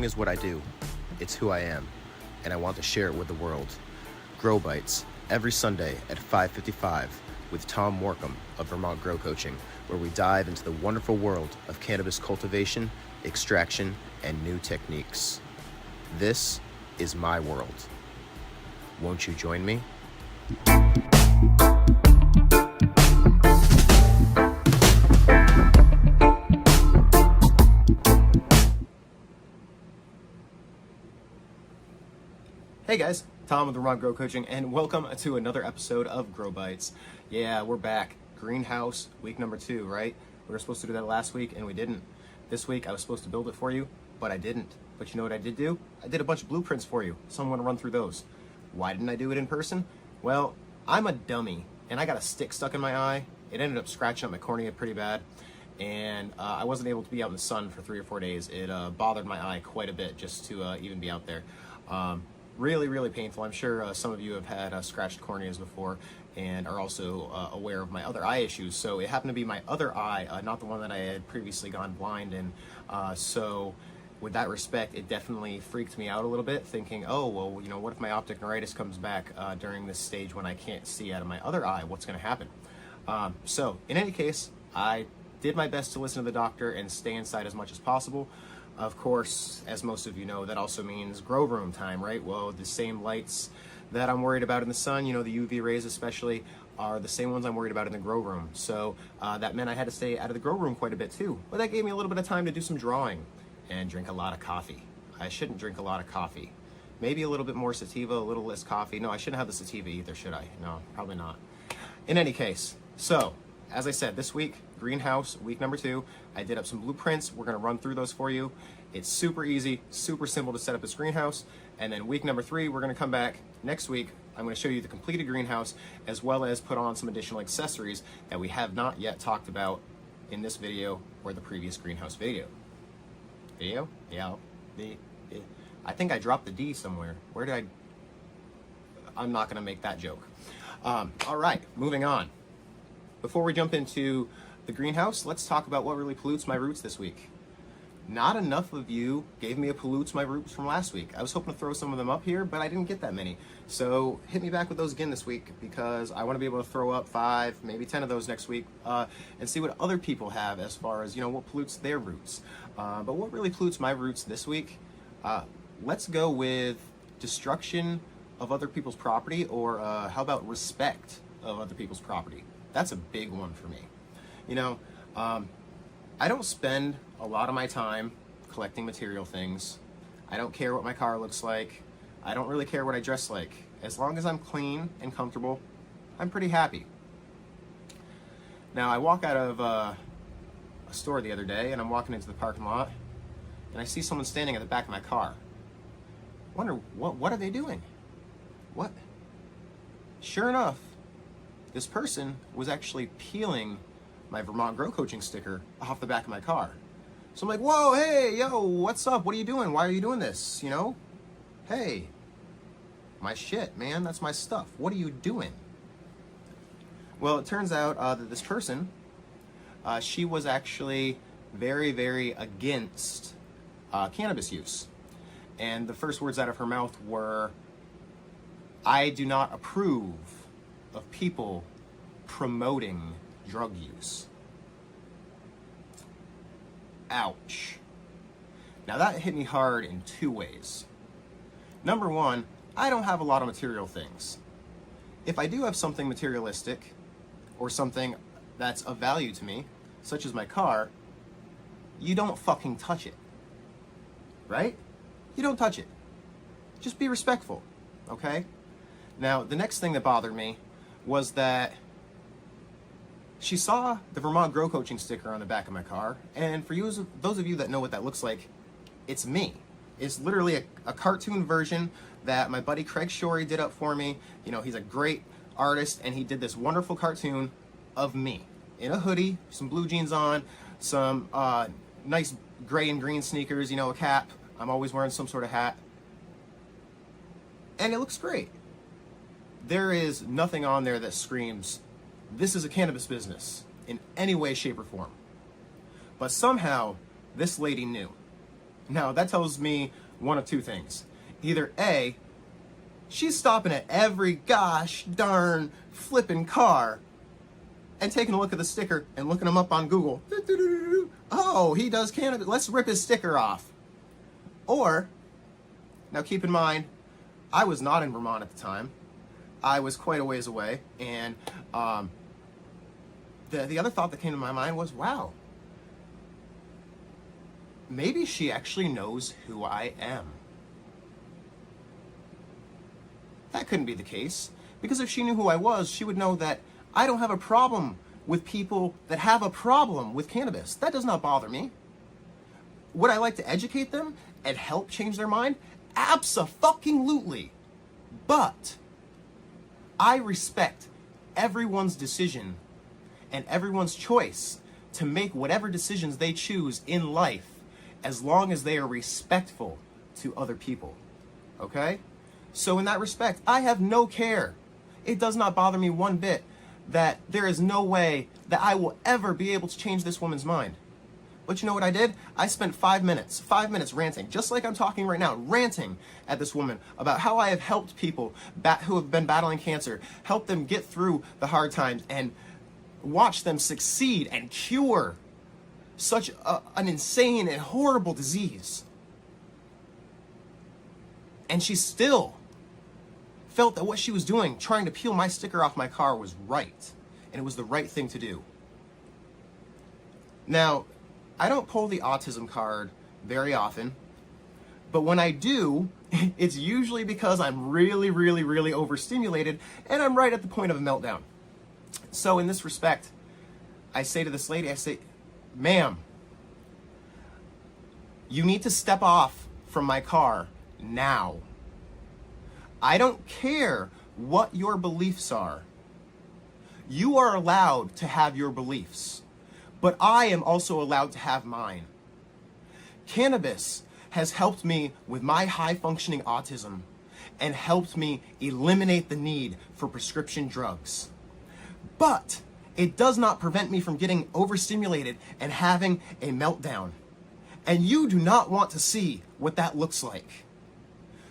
Growing is what I do. It's who I am, and I want to share it with the world. Grow Bites, every Sunday at 5:55 with Tom Morcombe of Vermont Grow Coaching, where we dive into the wonderful world of cannabis cultivation, extraction, and new techniques. This is my world. Won't you join me? Hey guys, Tom with Vermont Grow Coaching, and welcome to another episode of Grow Bites. Yeah, we're back. Greenhouse, week number 2, right? We were supposed to do that last week, and we didn't. This week, I was supposed to build it for you, but I didn't. But you know what I did do? I did a bunch of blueprints for you, so I'm going to run through those. Why didn't I do it in person? Well, I'm a dummy, and I got a stick stuck in my eye. It ended up scratching up my cornea pretty bad, and I wasn't able to be out in the sun for 3 or 4 days. It bothered my eye quite a bit just to even be out there. Really painful. I'm sure some of you have had scratched corneas before and are also aware of my other eye issues. So it happened to be my other eye, not the one that I had previously gone blind in. So with that respect, it definitely freaked me out a little bit, thinking, oh, well, you know, what if my optic neuritis comes back during this stage when I can't see out of my other eye? What's going to happen? So in any case, I did my best to listen to the doctor and stay inside as much as possible. Of course, as most of you know, that also means grow room time, right? Well, the same lights that I'm worried about in the sun, you know, the UV rays especially, are the same ones I'm worried about in the grow room. So that meant I had to stay out of the grow room quite a bit too. But that gave me a little bit of time to do some drawing and drink a lot of coffee. I shouldn't drink a lot of coffee. Maybe a little bit more sativa, a little less coffee. No, I shouldn't have the sativa either, should I? No, probably not. In any case, so as I said, this week, greenhouse, week number 2, I did up some blueprints. We're gonna run through those for you. It's super easy, super simple to set up this greenhouse. And then week number 3, we're gonna come back next week. I'm gonna show you the completed greenhouse, as well as put on some additional accessories that we have not yet talked about in this video or the previous greenhouse video. Video? Yeah, I think I dropped the D somewhere. Where did I'm not gonna make that joke. All right, moving on. Before we jump into the greenhouse, let's talk about what really pollutes my roots this week. Not enough of you gave me a pollutes my roots from last week. I was hoping to throw some of them up here, but I didn't get that many. So hit me back with those again this week, because I want to be able to throw up 5, maybe 10 of those next week, and see what other people have as far as, you know, what pollutes their roots. But what really pollutes my roots this week? Let's go with destruction of other people's property, or how about respect of other people's property? That's a big one for me. You know, I don't spend a lot of my time collecting material things. I don't care what my car looks like. I don't really care what I dress like. As long as I'm clean and comfortable, I'm pretty happy. Now, I walk out of a store the other day, and I'm walking into the parking lot, and I see someone standing at the back of my car. I wonder, what are they doing? What? Sure enough, this person was actually peeling my Vermont Grow Coaching sticker off the back of my car. So I'm like, whoa, hey, yo, what's up? What are you doing? Why are you doing this? You know? Hey, my shit, man, that's my stuff. What are you doing? Well, it turns out that this person, she was actually very against cannabis use. And the first words out of her mouth were, I do not approve of people promoting drug use. Ouch. Now that hit me hard in 2 ways. Number 1, I don't have a lot of material things. If I do have something materialistic, or something that's of value to me, such as my car, you don't fucking touch it. Right? You don't touch it. Just be respectful, okay? Now, the next thing that bothered me was that she saw the Vermont Grow Coaching sticker on the back of my car, and for those of you that know what that looks like, it's me. It's literally a cartoon version that my buddy Craig Shorey did up for me. You know, he's a great artist, and he did this wonderful cartoon of me in a hoodie, some blue jeans on, some nice gray and green sneakers, you know, a cap. I'm always wearing some sort of hat, and it looks great. There is nothing on there that screams, this is a cannabis business in any way, shape, or form. But somehow, this lady knew. Now, that tells me one of two things. Either A, she's stopping at every gosh darn flipping car and taking a look at the sticker and looking him up on Google. Oh, he does cannabis. Let's rip his sticker off. Or, now keep in mind, I was not in Vermont at the time. I was quite a ways away. And the other thought that came to my mind was, wow, maybe she actually knows who I am. That couldn't be the case, because if she knew who I was, she would know that I don't have a problem with people that have a problem with cannabis. That does not bother me. Would I like to educate them and help change their mind? Abso-fucking-lutely. But I respect everyone's decision and everyone's choice to make whatever decisions they choose in life, as long as they are respectful to other people. Okay? So in that respect, I have no care. It does not bother me one bit that there is no way that I will ever be able to change this woman's mind. But you know what I did? I spent 5 minutes ranting, just like I'm talking right now, ranting at this woman about how I have helped people who have been battling cancer, helped them get through the hard times, and watch them succeed and cure such an insane and horrible disease. And she still felt that what she was doing, trying to peel my sticker off my car, was right. And it was the right thing to do. Now, I don't pull the autism card very often, but when I do, it's usually because I'm really, really, really overstimulated and I'm right at the point of a meltdown. So in this respect, I say to this lady, I say, ma'am, you need to step off from my car now. I don't care what your beliefs are. You are allowed to have your beliefs, but I am also allowed to have mine. Cannabis has helped me with my high-functioning autism and helped me eliminate the need for prescription drugs. But it does not prevent me from getting overstimulated and having a meltdown. And you do not want to see what that looks like.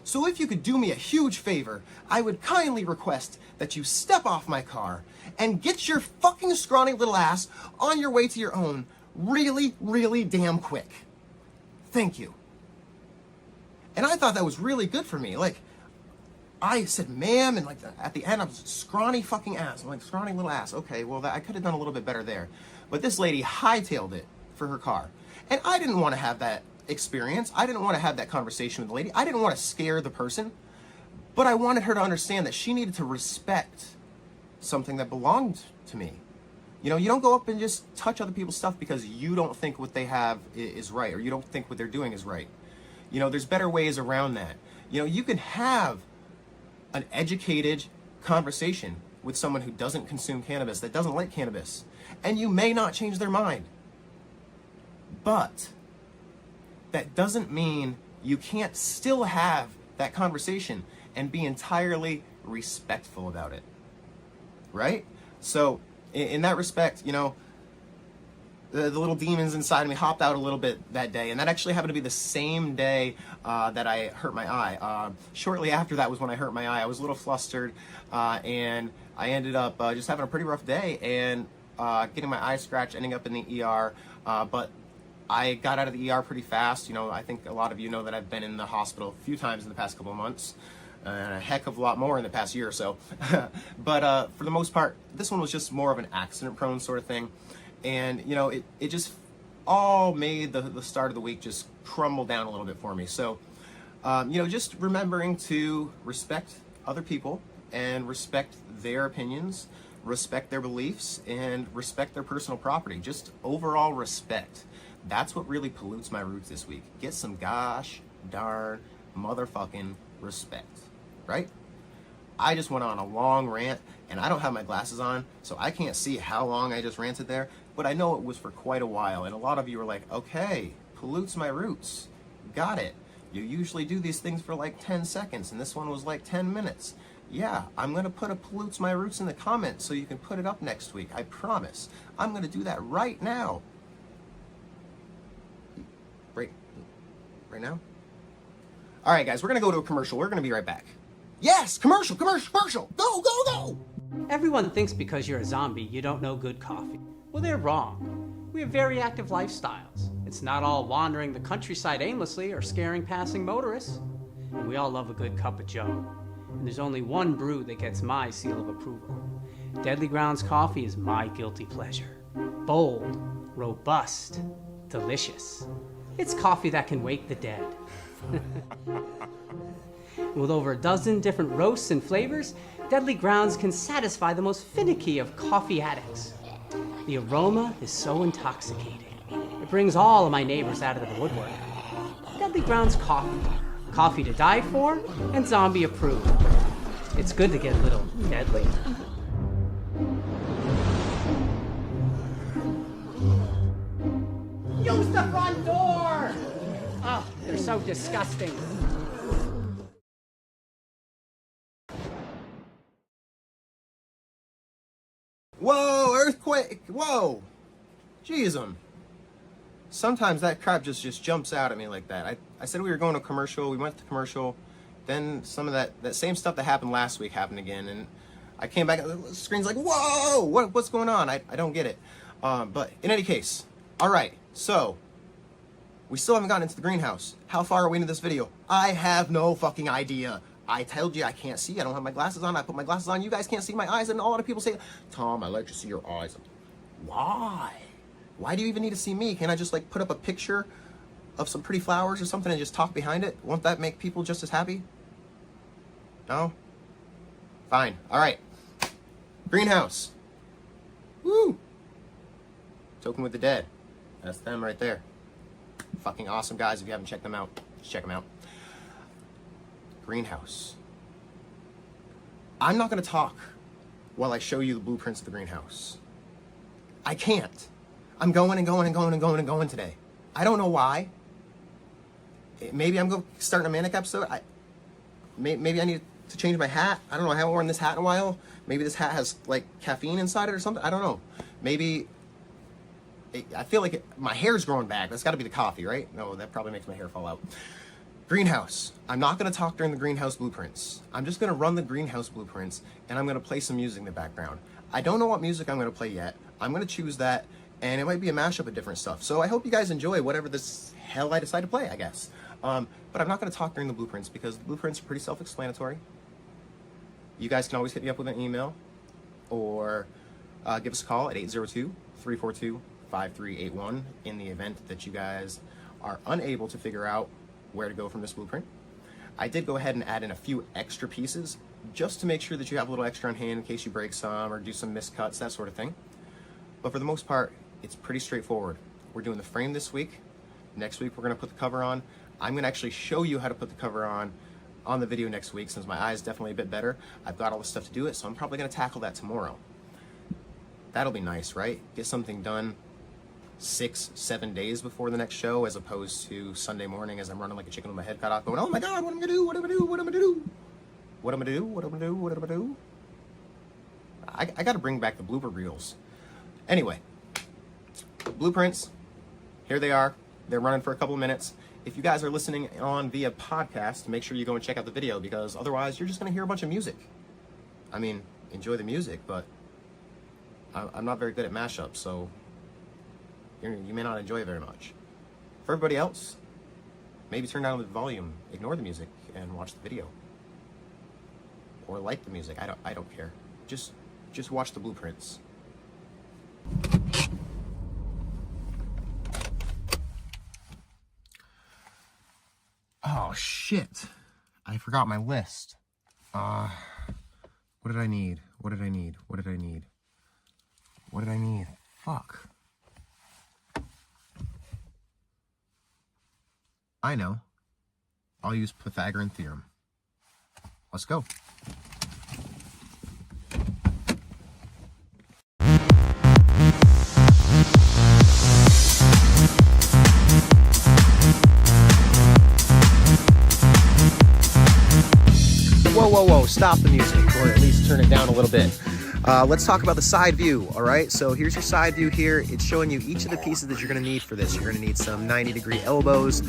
So if you could do me a huge favor, I would kindly request that you step off my car and get your fucking scrawny little ass on your way to your own really, really damn quick. Thank you. And I thought that was really good for me. Like, I said, ma'am, and like at the end I was scrawny fucking ass. I'm like, scrawny little ass. Okay, well, I could have done a little bit better there. But this lady hightailed it for her car. And I didn't want to have that experience. I didn't want to have that conversation with the lady. I didn't want to scare the person, but I wanted her to understand that she needed to respect something that belonged to me. You know, you don't go up and just touch other people's stuff because you don't think what they have is right, or you don't think what they're doing is right. You know, there's better ways around that. You know, you can have an educated conversation with someone who doesn't consume cannabis, that doesn't like cannabis, and you may not change their mind. But that doesn't mean you can't still have that conversation and be entirely respectful about it, right? So in that respect, you know, the little demons inside of me hopped out a little bit that day, and that actually happened to be the same day that I hurt my eye. Shortly after that was when I hurt my eye. I was a little flustered, and I ended up just having a pretty rough day and getting my eye scratched, ending up in the ER, but I got out of the ER pretty fast. You know, I think a lot of you know that I've been in the hospital a few times in the past couple of months, and a heck of a lot more in the past year or so. But for the most part, this one was just more of an accident-prone sort of thing. And, you know, it just all made the start of the week just crumble down a little bit for me. So, you know, just remembering to respect other people and respect their opinions, respect their beliefs, and respect their personal property. Just overall respect. That's what really pollutes my roots this week. Get some gosh darn motherfucking respect, right? I just went on a long rant, and I don't have my glasses on, so I can't see how long I just ranted there, but I know it was for quite a while, and a lot of you were like, okay, pollutes my roots. Got it. You usually do these things for like 10 seconds, and this one was like 10 minutes. Yeah, I'm going to put a pollutes my roots in the comments so you can put it up next week. I promise. I'm going to do that right now. right now? All right, guys, we're going to go to a commercial. We're going to be right back. Yes, commercial. Go, go, go. Everyone thinks because you're a zombie, you don't know good coffee. Well, they're wrong. We have very active lifestyles. It's not all wandering the countryside aimlessly or scaring passing motorists. And we all love a good cup of joe. And there's only one brew that gets my seal of approval. Deadly Grounds coffee is my guilty pleasure. Bold, robust, delicious. It's coffee that can wake the dead. With over a dozen different roasts and flavors, Deadly Grounds can satisfy the most finicky of coffee addicts. The aroma is so intoxicating. It brings all of my neighbors out of the woodwork. Deadly Grounds coffee. Coffee to die for and zombie approved. It's good to get a little deadly. Use the front door! Oh, they're so disgusting. Whoa, earthquake! Whoa! Jeez, sometimes that crap just jumps out at me like that. I said we were going to commercial, we went to commercial, then some of that same stuff that happened last week happened again, and I came back, the screen's like, whoa! What's going on? I don't get it. But in any case, alright, so, we still haven't gotten into the greenhouse. How far are we into this video? I have no fucking idea. I told you I can't see. I don't have my glasses on. I put my glasses on. You guys can't see my eyes. And a lot of people say, Tom, I like to see your eyes. Why? Why do you even need to see me? Can't I just like put up a picture of some pretty flowers or something and just talk behind it? Won't that make people just as happy? No? Fine. All right. Greenhouse. Woo! Token with the Dead. That's them right there. Fucking awesome guys. If you haven't checked them out, just check them out. Greenhouse. I'm not going to talk while I show you the blueprints of the greenhouse. I can't. I'm going today. I don't know why. Maybe I'm starting a manic episode. Maybe I need to change my hat. I don't know. I haven't worn this hat in a while. Maybe this hat has like caffeine inside it or something. I don't know. Maybe I feel like my hair's growing back. That's got to be the coffee, right? No, that probably makes my hair fall out. Greenhouse. I'm not going to talk during the greenhouse blueprints. I'm just going to run the greenhouse blueprints and I'm going to play some music in the background. I don't know what music I'm going to play yet. I'm going to choose that and it might be a mashup of different stuff. So I hope you guys enjoy whatever this hell I decide to play, I guess. But I'm not going to talk during the blueprints because the blueprints are pretty self-explanatory. You guys can always hit me up with an email or give us a call at 802-342-5381 in the event that you guys are unable to figure out where to go from this blueprint. I did go ahead and add in a few extra pieces just to make sure that you have a little extra on hand in case you break some or do some miscuts, that sort of thing. But for the most part, it's pretty straightforward. We're doing the frame this week. Next week, we're going to put the cover on. I'm going to actually show you how to put the cover on the video next week since my eye is definitely a bit better. I've got all the stuff to do it, so I'm probably going to tackle that tomorrow. That'll be nice, right? Get something done 6-7 days before the next show as opposed to Sunday morning as I'm running like a chicken with my head cut off going, oh my God, what am I gonna do? What am I gonna do? What am I gonna do? What am I gonna do? What am I gonna do? What am I gonna do? I gotta bring back the blooper reels. Anyway, blueprints, here they are. They're running for a couple of minutes. If you guys are listening on via podcast, make sure you go and check out the video because otherwise you're just gonna hear a bunch of music. I mean, enjoy the music, but I'm not very good at mashups, so you may not enjoy it very much. For everybody else, maybe turn down the volume, ignore the music, and watch the video. Or like the music. I don't care. Just watch the blueprints. Oh shit! I forgot my list. What did I need? What did I need? What did I need? What did I need? Fuck. I know. I'll use Pythagorean theorem. Let's go. Whoa, stop the music, or at least turn it down a little bit. Let's talk about the side view, all right? So here's your side view here. It's showing you each of the pieces that you're gonna need for this. You're gonna need some 90-degree elbows,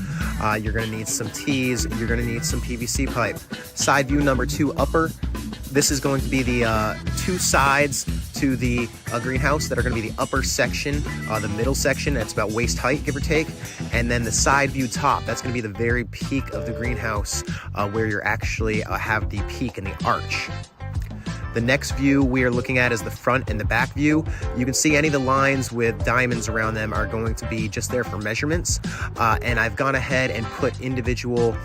you're gonna need some T's, you're gonna need some PVC pipe. Side view number 2 upper. This is going to be the 2 sides to the greenhouse that are gonna be the upper section, the middle section, that's about waist height, give or take. And then the side view top, that's gonna be the very peak of the greenhouse where you're actually have the peak and the arch. The next view we are looking at is the front and the back view. You can see any of the lines with diamonds around them are going to be just there for measurements. And I've gone ahead and put individual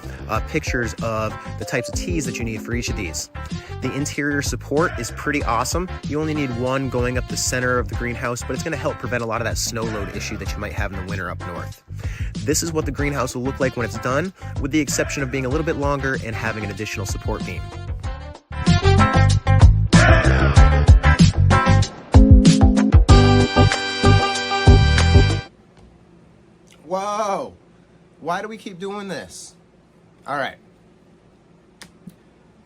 pictures of the types of tees that you need for each of these. The interior support is pretty awesome. You only need one going up the center of the greenhouse, but it's gonna help prevent a lot of that snow load issue that you might have in the winter up north. This is what the greenhouse will look like when it's done, with the exception of being a little bit longer and having an additional support beam. Whoa! Why do we keep doing this? All right.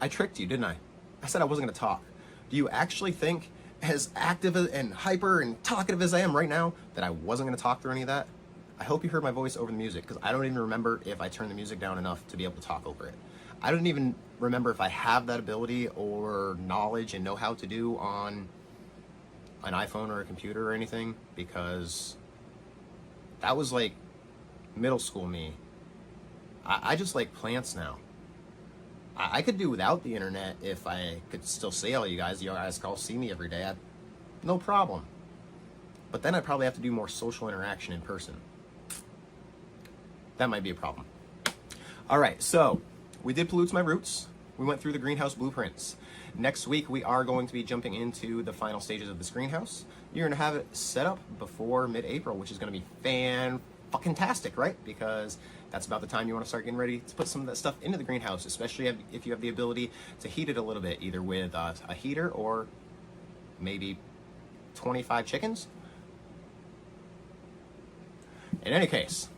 I tricked you, didn't I? I said I wasn't going to talk. Do you actually think, as active and hyper and talkative as I am right now, that I wasn't going to talk through any of that? I hope you heard my voice over the music, because I don't even remember if I turned the music down enough to be able to talk over it. I don't even remember if I have that ability or knowledge and know-how to do on an iPhone or a computer or anything, because that was like middle school me. I just like plants now. I could do without the internet if I could still see all you guys. You guys could all see me every day. No problem. But then I'd probably have to do more social interaction in person. That might be a problem. All right, so we did Pollutes My Roots. We went through the greenhouse blueprints. Next week, we are going to be jumping into the final stages of this greenhouse. You're gonna have it set up before mid-April, which is gonna be fan-fucking-tastic, right? Because that's about the time you wanna start getting ready to put some of that stuff into the greenhouse, especially if you have the ability to heat it a little bit, either with a heater or maybe 25 chickens. In any case,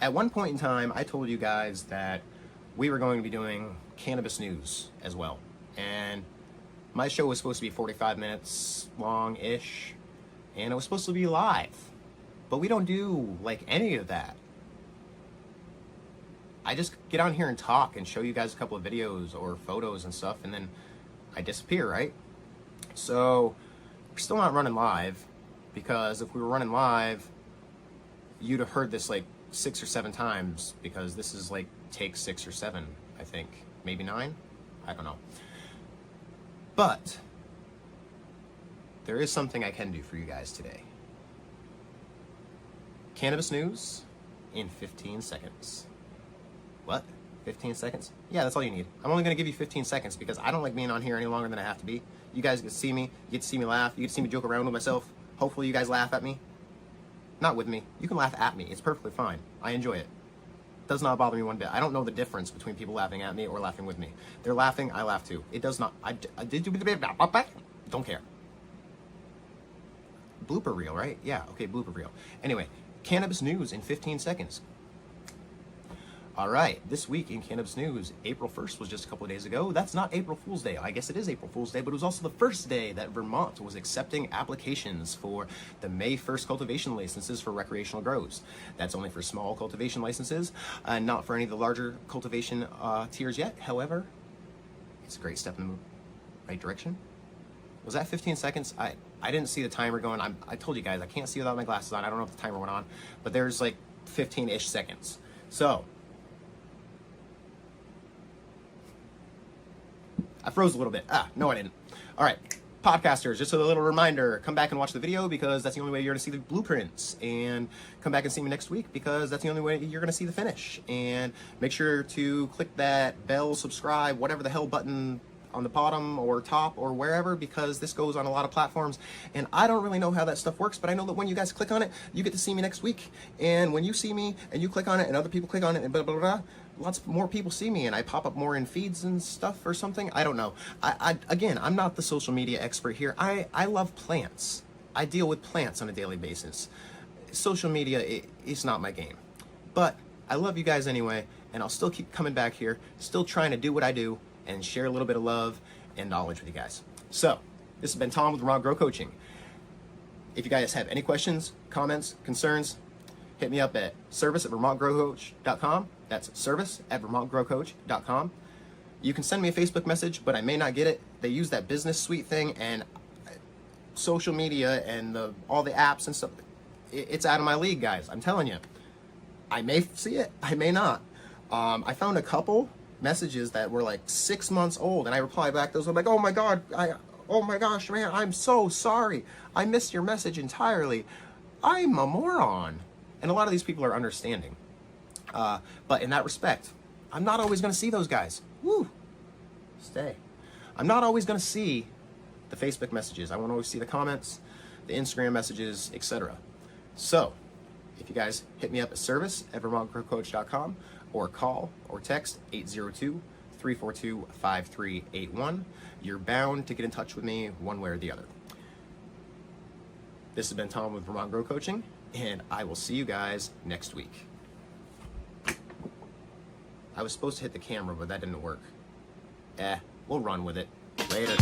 at one point in time, I told you guys that we were going to be doing cannabis news as well. And my show was supposed to be 45 minutes long-ish, and it was supposed to be live. But we don't do, like, any of that. I just get on here and talk and show you guys a couple of videos or photos and stuff, and then I disappear, right? So, we're still not running live, because if we were running live, you'd have heard this, like, 6 or 7 times, because this is, like, take 6 or 7, I think. Maybe 9? I don't know. But there is something I can do for you guys today. Cannabis news in 15 seconds. What? 15 seconds? Yeah, that's all you need. I'm only going to give you 15 seconds because I don't like being on here any longer than I have to be. You guys get to see me. You get to see me laugh. You get to see me joke around with myself. Hopefully you guys laugh at me. Not with me. You can laugh at me. It's perfectly fine. I enjoy it. Does not bother me one bit. I don't know the difference between people laughing at me or laughing with me. They're laughing, I laugh too. It does not. I did do don't care. Blooper reel, right? Yeah, okay, blooper reel. Anyway, cannabis news in 15 seconds. All right, this week in cannabis news, April 1st was just a couple of days ago. That's not April Fool's Day. I guess it is April Fool's Day, but it was also the first day that Vermont was accepting applications for the May 1st cultivation licenses for recreational grows. That's only for small cultivation licenses, not for any of the larger cultivation tiers yet. However, it's a great step in the right direction. Was that 15 seconds? I didn't see the timer going. I told you guys, I can't see without my glasses on. I don't know if the timer went on, but there's like 15-ish seconds. So, I froze a little bit. No, I didn't. All right, podcasters, just a little reminder, come back and watch the video because that's the only way you're gonna see the blueprints, and come back and see me next week because that's the only way you're gonna see the finish. And make sure to click that bell, subscribe, whatever the hell button on the bottom or top or wherever, because this goes on a lot of platforms and I don't really know how that stuff works, but I know that when you guys click on it, you get to see me next week. And when you see me and you click on it and other people click on it and blah, blah, blah, lots more people see me and I pop up more in feeds and stuff or something. I don't know. Again, I'm not the social media expert here. I love plants. I deal with plants on a daily basis. Social media is not my game, but I love you guys anyway, and I'll still keep coming back here, still trying to do what I do and share a little bit of love and knowledge with you guys. So, This has been Tom with Vermont Grow Coaching. If you guys have any questions, comments, concerns, hit me up at service@vermontgrowcoach.com. That's service@vermontgrowcoach.com. You can send me a Facebook message, but I may not get it. They use that business suite thing, and social media and all the apps and stuff. It's out of my league, guys. I'm telling you. I may see it, I may not. I found a couple messages that were like 6 months old, and I replied back. Those were like, oh my gosh, man, I'm so sorry. I missed your message entirely. I'm a moron. And a lot of these people are understanding. But in that respect, I'm not always going to see those guys. Woo! Stay. I'm not always going to see the Facebook messages. I won't always see the comments, the Instagram messages, etc. So, if you guys hit me up at service@vermontgrowcoach.com or call or text 802-342-5381, you're bound to get in touch with me one way or the other. This has been Tom with Vermont Grow Coaching, and I will see you guys next week. I was supposed to hit the camera, but that didn't work. We'll run with it. Later.